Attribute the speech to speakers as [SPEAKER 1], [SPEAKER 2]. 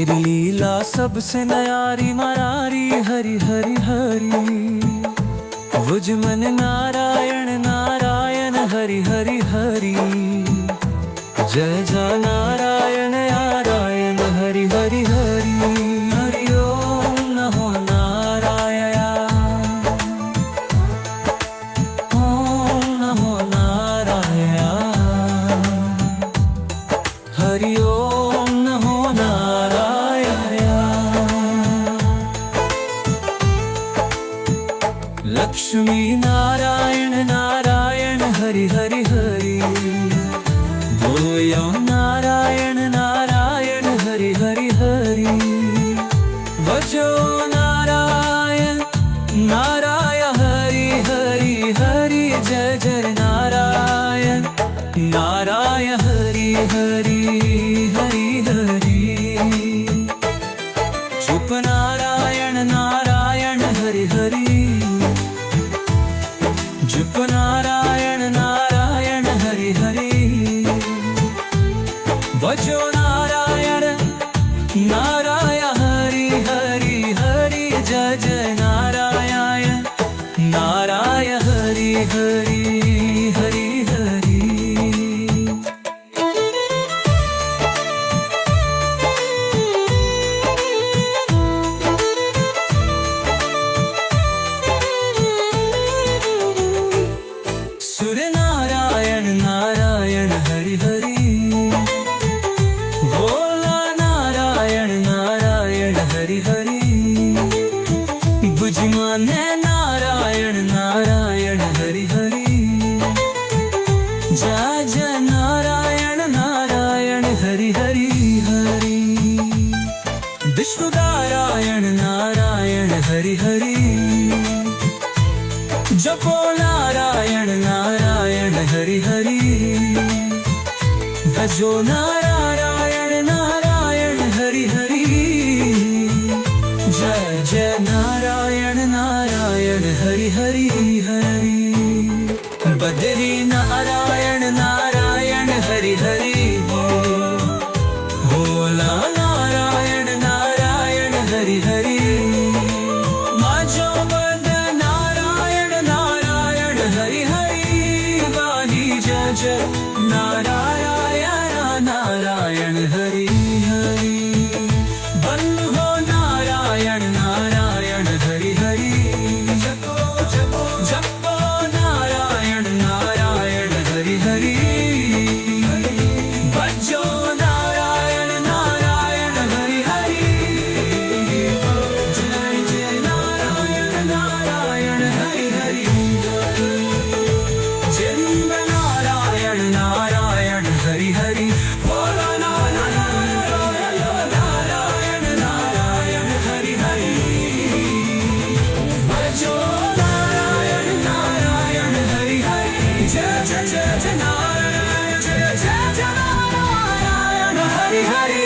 [SPEAKER 1] तेरी लीला सबसे न्यारी मरारी हरि हरि हरि। भुज मन नारायण नारायण हरि हरि हरि। जय जय नारायण नारायण हरि हरि हरि। हरि ओम नमो नारायण। ओम नमो नारायण। हरि ओम नमो नारायण। लक्ष्मी नारायण नारायण हरि हरि हरि। बोलो नारायण नारायण हरि हरि हरि। भजो नारायण नारायण हरि हरि हरि। जय जय नारायण नारायण हरि हरि हरि हरि। चुप नारायण नारायण हरि हरि। चुप नारायण नारायण हरि हरि। भजो नारायण नारायण हरि हरि हरि। जय जय नारायण नारायण हरि हरि हरि हरि। सुर नारायण नारायण हरि हरि। भोला नारायण नारायण हरि हरि। बुझमाने नारायण नारायण हरि हरि। जय जय नारायण नारायण हरि हरि हरि। विष्णु नारायण नारायण हरि हरि। जपो नारायण नारायण हरि हरि। भजो नारायण नारायण हरि हरि। जय जय नारायण नारायण हरि हरि हरि। बदरी नारायण नारायण हरि हरि। भोला नारायण नारायण हरि हरि। माजो बद नारायण नारायण हरि हरि। वाणी जय जय नारायण नारायण हरि हरि। बन्हो नारायण नारायण हरि हरि। जपो जपो जपो नारायण नारायण हरि हरि। भजो नारायण नारायण हरि हरि। जय जय नारायण नारायण हरि हरि। जिन्ब नारायण नारायण हरि हरि। बोलो नारायण नारायण हरि हरि। भजो नारायण नारायण हरि हरि। जय जय जय जय नारायण। जय जय जय नारायण हरि हरि।